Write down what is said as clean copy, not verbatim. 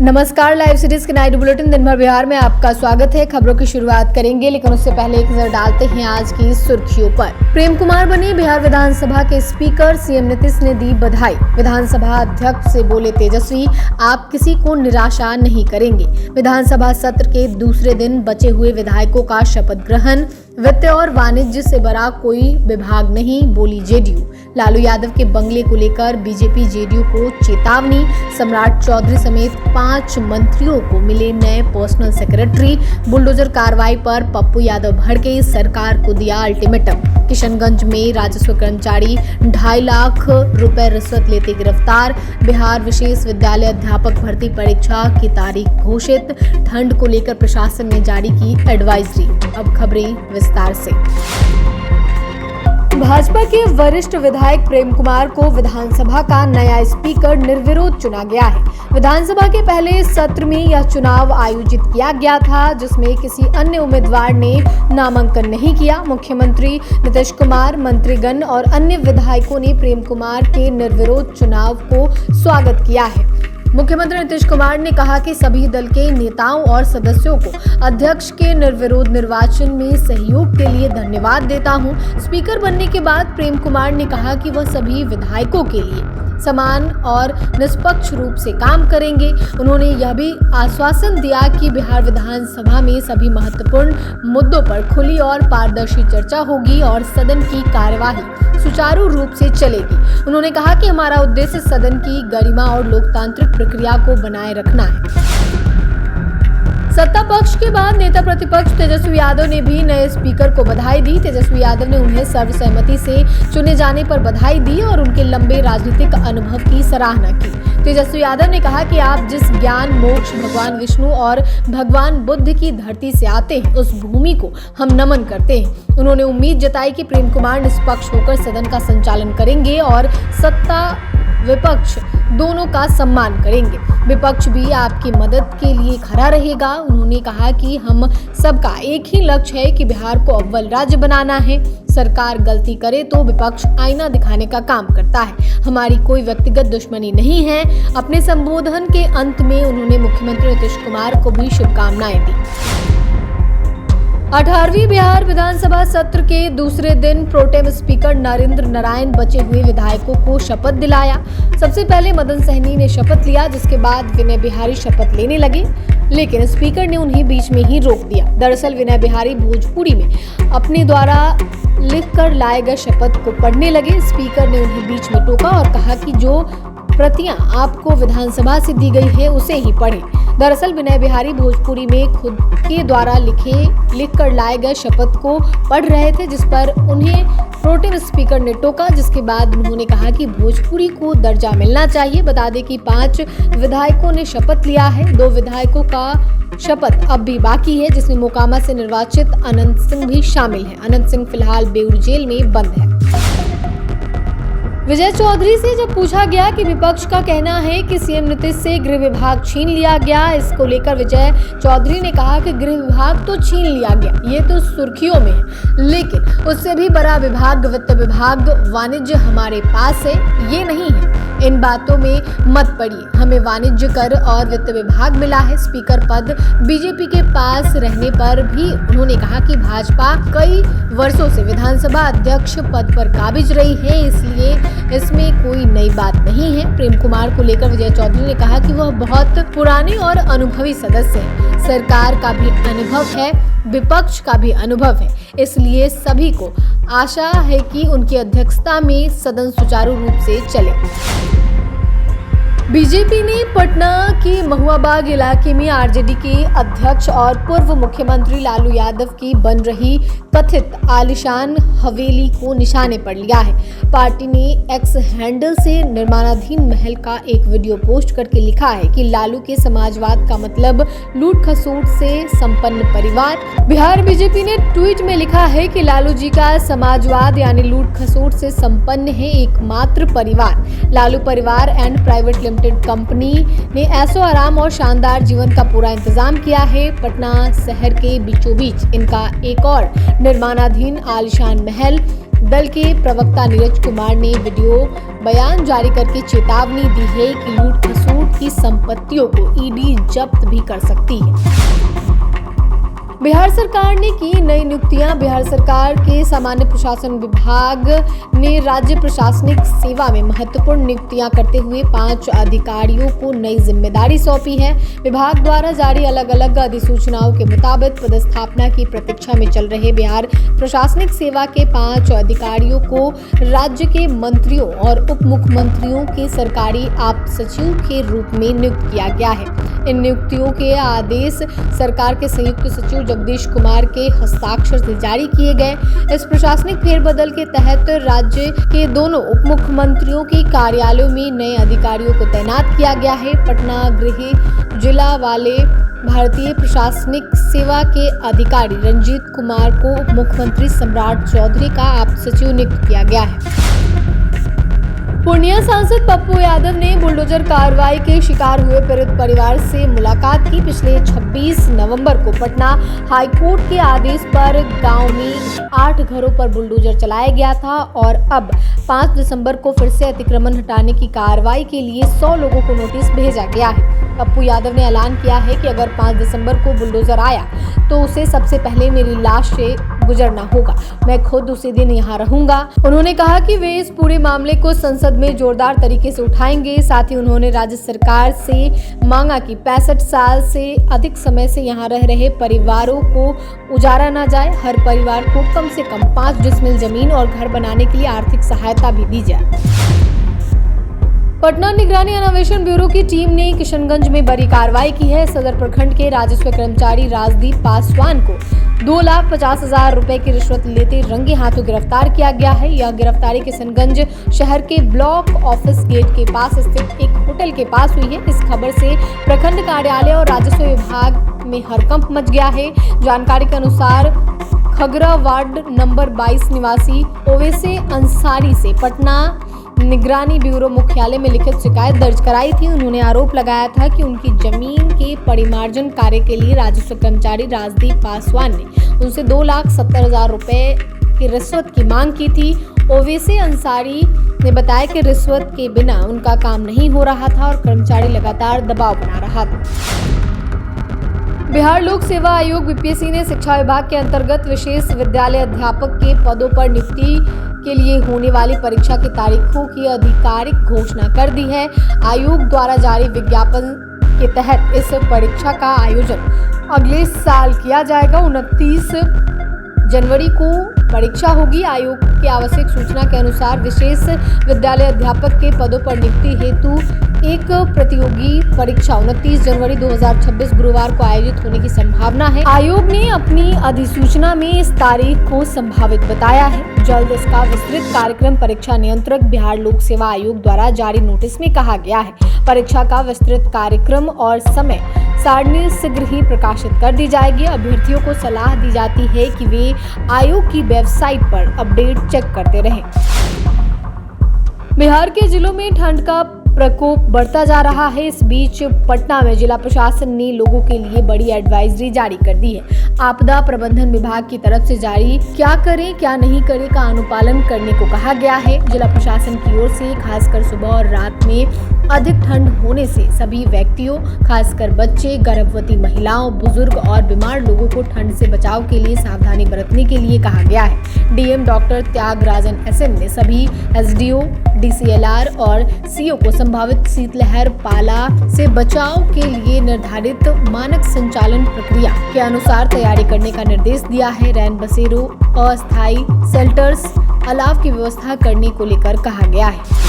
नमस्कार, live series के night bulletin दिन भर बिहार में आपका स्वागत है। खबरों की शुरुआत करेंगे, लेकिन उससे पहले एक नजर डालते हैं आज की सुर्खियों पर। प्रेम कुमार बने बिहार विधानसभा के स्पीकर, सीएम नीतीश ने दी बधाई। विधानसभा अध्यक्ष से बोले तेजस्वी, आप किसी को निराशा नहीं करेंगे। विधानसभा सत्र के दूसरे दिन बचे हुए विधायकों का शपथ ग्रहण। वित्त और वाणिज्य से बड़ा कोई विभाग नहीं, बोली जेडीयू। लालू यादव के बंगले को लेकर बीजेपी जेडीयू को चेतावनी। सम्राट चौधरी समेत 5 मंत्रियों को मिले नए पर्सनल सेक्रेटरी। बुलडोजर कार्रवाई पर पप्पू यादव भड़के, सरकार को दिया अल्टीमेटम। किशनगंज में राजस्व कर्मचारी 2.5 लाख रुपए रिश्वत लेते गिरफ्तार। बिहार विशेष विद्यालय अध्यापक भर्ती परीक्षा की तारीख घोषित। ठंड को लेकर प्रशासन ने जारी की एडवाइजरी। अब खबरें विस्तार से। भाजपा के वरिष्ठ विधायक प्रेम कुमार को विधानसभा का नया स्पीकर निर्विरोध चुना गया है। विधानसभा के पहले सत्र में यह चुनाव आयोजित किया गया था, जिसमें किसी अन्य उम्मीदवार ने नामांकन नहीं किया। मुख्यमंत्री नीतीश कुमार, मंत्रीगण और अन्य विधायकों ने प्रेम कुमार के निर्विरोध चुनाव को स्वागत किया है। मुख्यमंत्री नीतीश कुमार ने कहा कि सभी दल के नेताओं और सदस्यों को अध्यक्ष के निर्विरोध निर्वाचन में सहयोग के लिए धन्यवाद देता हूं। स्पीकर बनने के बाद प्रेम कुमार ने कहा कि वह सभी विधायकों के लिए समान और निष्पक्ष रूप से काम करेंगे। उन्होंने यह भी आश्वासन दिया कि बिहार विधानसभा में सभी महत्वपूर्ण मुद्दों पर खुली और पारदर्शी चर्चा होगी और सदन की कार्यवाही सुचारू रूप से चलेगी। उन्होंने कहा कि हमारा उद्देश्य सदन की गरिमा और लोकतांत्रिक प्रक्रिया को बनाए रखना है। सत्ता पक्ष के बाद नेता प्रतिपक्ष तेजस्वी यादव ने भी नए स्पीकर को बधाई दी। तेजस्वी यादव ने उन्हें सर्वसम्मति से चुने जाने पर बधाई दी और उनके लंबे राजनीतिक अनुभव की सराहना की। तेजस्वी यादव ने कहा कि आप जिस ज्ञान, मोक्ष, भगवान विष्णु और भगवान बुद्ध की धरती से आते हैं, उस भूमि को हम नमन करते हैं। उन्होंने उम्मीद जताई कि प्रेम कुमार निष्पक्ष होकर सदन का संचालन करेंगे और सत्ता विपक्ष दोनों का सम्मान करेंगे। विपक्ष भी आपकी मदद के लिए खड़ा रहेगा। उन्होंने कहा कि हम सबका एक ही लक्ष्य है कि बिहार को अव्वल राज्य बनाना है। सरकार गलती करे तो विपक्ष आईना दिखाने का काम करता है। हमारी कोई व्यक्तिगत दुश्मनी नहीं है। अपने संबोधन के अंत में उन्होंने मुख्यमंत्री नीतीश कुमार को भी शुभकामनाएं दी। 18वीं बिहार विधानसभा सत्र के दूसरे दिन प्रोटेम स्पीकर नरेंद्र नारायण बचे हुए विधायकों को शपथ दिलाया। सबसे पहले मदन सहनी ने शपथ लिया, जिसके बाद विनय बिहारी शपथ लेने लगे, लेकिन स्पीकर ने उन्हें बीच में ही रोक दिया। दरअसल विनय बिहारी भोजपुरी में अपने द्वारा लिखकर लाए गए शपथ को पढ़ने लगे। स्पीकर ने उन्हें बीच में टोका और कहा कि जो प्रतियां आपको विधानसभा से दी गई है उसे ही पढ़ें। दरअसल विनय बिहारी भोजपुरी में खुद के द्वारा लिखकर लाए गए शपथ को पढ़ रहे थे, जिस पर उन्हें प्रोटेम स्पीकर ने टोका, जिसके बाद उन्होंने कहा कि भोजपुरी को दर्जा मिलना चाहिए। बता दें कि 5 विधायकों ने शपथ लिया है। 2 विधायकों का शपथ अब भी बाकी है, जिसमें मोकामा से निर्वाचित अनंत सिंह भी शामिल है। अनंत सिंह फिलहाल बेउर जेल में बंद है। विजय चौधरी से जब पूछा गया कि विपक्ष का कहना है कि सीएम नीतीश से गृह विभाग छीन लिया गया, इसको लेकर विजय चौधरी ने कहा कि गृह विभाग तो छीन लिया गया, ये तो सुर्खियों में है, लेकिन उससे भी बड़ा विभाग वित्त विभाग, वाणिज्य हमारे पास है, ये नहीं है। इन बातों में मत पड़िए। हमें वाणिज्य कर और वित्त विभाग मिला है। स्पीकर पद बीजेपी के पास रहने पर भी उन्होंने कहा कि भाजपा कई वर्षों से विधानसभा अध्यक्ष पद पर काबिज रही है, इसलिए इसमें कोई नई बात नहीं है। प्रेम कुमार को लेकर विजय चौधरी ने कहा कि वह बहुत पुराने और अनुभवी सदस्य हैं। सरकार का भी अनुभव है, विपक्ष का भी अनुभव है, इसलिए सभी को आशा है कि उनकी अध्यक्षता में सदन सुचारू रूप से चले। बीजेपी ने पटना के महुआबाग इलाके में आरजेडी के अध्यक्ष और पूर्व मुख्यमंत्री लालू यादव की बन रही कथित आलीशान हवेली को निशाने पर लिया है। पार्टी ने एक्स हैंडल से निर्माणाधीन महल का एक वीडियो पोस्ट करके लिखा है कि लालू के समाजवाद का मतलब लूट खसोट से संपन्न परिवार। बिहार बीजेपी ने ट्वीट में लिखा है कि लालू जी का समाजवाद यानी लूट खसोट से संपन्न है एकमात्र परिवार। लालू परिवार एंड प्राइवेट लिमिटेड कंपनी ने ऐशो आराम और शानदार जीवन का पूरा इंतजाम किया है। पटना शहर के बीचों बीच इनका एक और निर्माणाधीन आलीशान महल दल के प्रवक्ता नीरज कुमार ने वीडियो बयान जारी करके चेतावनी दी है कि लूट खसोट की संपत्तियों को ईडी जब्त भी कर सकती है। बिहार सरकार ने की नई नियुक्तियां। बिहार सरकार के सामान्य प्रशासन विभाग ने राज्य प्रशासनिक सेवा में महत्वपूर्ण नियुक्तियां करते हुए 5 अधिकारियों को नई जिम्मेदारी सौंपी है। विभाग द्वारा जारी अलग अलग अधिसूचनाओं के मुताबिक पदस्थापना की प्रतीक्षा में चल रहे बिहार प्रशासनिक सेवा के 5 अधिकारियों को राज्य के मंत्रियों और उप मुख्यमंत्रियों के सरकारी आप सचिव के रूप में नियुक्त किया गया है। इन नियुक्तियों के आदेश सरकार के संयुक्त सचिव जगदीश कुमार के हस्ताक्षर से जारी किए गए। इस प्रशासनिक फेरबदल के तहत राज्य के दोनों उप मुख्यमंत्रियों के कार्यालयों में नए अधिकारियों को तैनात किया गया है। पटना गृह जिला वाले भारतीय प्रशासनिक सेवा के अधिकारी रंजीत कुमार को उप मुख्यमंत्री सम्राट चौधरी का आप सचिव नियुक्त किया गया है। पूर्णिया सांसद पप्पू यादव ने बुलडोजर कार्रवाई के शिकार हुए पीड़ित परिवार से मुलाकात की। पिछले 26 नवंबर को पटना हाईकोर्ट के आदेश पर गांव में 8 घरों पर बुलडोजर चलाया गया था और अब 5 दिसंबर को फिर से अतिक्रमण हटाने की कार्रवाई के लिए 100 लोगों को नोटिस भेजा गया है। पप्पू यादव ने ऐलान किया है कि अगर 5 दिसंबर को बुलडोजर आया तो उसे सबसे पहले मेरी लाश से गुजरना होगा। मैं खुद उसी दिन यहाँ रहूंगा। उन्होंने कहा कि वे इस पूरे मामले को संसद में जोरदार तरीके से उठाएंगे। साथ ही उन्होंने राज्य सरकार से मांगा कि 65 साल से अधिक समय से यहाँ रह रहे परिवारों को उजारा ना जाए। हर परिवार को कम से कम 5 डिसमिल जमीन और घर बनाने के लिए आर्थिक सहायता भी दी जाए। पटना निगरानी अन्वेषण ब्यूरो की टीम ने किशनगंज में बड़ी कार्रवाई की है। सदर प्रखंड के राजस्व कर्मचारी राजदीप पासवान को 2,50,000 रुपए की रिश्वत लेते रंगे हाथों गिरफ्तार किया गया है। यह गिरफ्तारी किशनगंज शहर के ब्लॉक ऑफिस गेट के पास स्थित एक होटल के पास हुई है। इस खबर से प्रखंड कार्यालय और राजस्व विभाग में हड़कंप मच गया है। जानकारी के अनुसार खगरा वार्ड नंबर 22 निवासी ओवैसी अंसारी से पटना निगरानी ब्यूरो मुख्यालय में लिखित शिकायत दर्ज कराई थी। उन्होंने आरोप लगाया था कि उनकी जमीन के परिमार्जन कार्य के लिए राजस्व कर्मचारी राजदीप पासवान ने उनसे 2,70,000 रुपए की रिश्वत की मांग की थी। ओवैसी अंसारी ने बताया कि रिश्वत के बिना उनका काम नहीं हो रहा था और कर्मचारी लगातार दबाव बना रहा था। बिहार लोक सेवा आयोग बीपीएससी ने शिक्षा विभाग के अंतर्गत विशेष विद्यालय अध्यापक के पदों पर नियुक्ति के लिए होने वाली परीक्षा की तारीखों की आधिकारिक घोषणा कर दी है। आयोग द्वारा जारी विज्ञापन के तहत इस परीक्षा का आयोजन अगले साल किया जाएगा। 29 जनवरी को परीक्षा होगी। आयोग की आवश्यक सूचना के अनुसार विशेष विद्यालय अध्यापक के पदों पर नियुक्ति हेतु एक प्रतियोगी परीक्षा 29 जनवरी 2026 गुरुवार को आयोजित होने की संभावना है। आयोग ने अपनी अधिसूचना में इस तारीख को संभावित बताया है। जल्द इसका विस्तृत कार्यक्रम परीक्षा नियंत्रक बिहार लोक सेवा आयोग द्वारा जारी नोटिस में कहा गया है। परीक्षा का विस्तृत कार्यक्रम और समय सारणी शीघ्र ही प्रकाशित कर दी जाएगी। अभ्यर्थियों को सलाह दी जाती है कि वे आयोग की वेबसाइट पर अपडेट चेक करते रहें। बिहार के जिलों में ठंड का प्रकोप बढ़ता जा रहा है। इस बीच पटना में जिला प्रशासन ने लोगों के लिए बड़ी एडवाइजरी जारी कर दी है। आपदा प्रबंधन विभाग की तरफ से जारी क्या करें क्या नहीं करें का अनुपालन करने को कहा गया है। जिला प्रशासन की ओर से खासकर सुबह और रात में अधिक ठंड होने से सभी व्यक्तियों खासकर बच्चे, गर्भवती महिलाओं, बुजुर्ग और बीमार लोगों को ठंड से बचाव के लिए सावधानी बरतने के लिए कहा गया है। डीएम डॉक्टर त्यागराजन एसएम ने सभी एसडीओ, डीसीएलआर और सीओ को संभावित शीतलहर पाला से बचाव के लिए निर्धारित मानक संचालन प्रक्रिया के अनुसार तैयारी करने का निर्देश दिया है। रैन बसेरों, अस्थायी शेल्टर्स, अलाव की व्यवस्था करने को लेकर कहा गया है।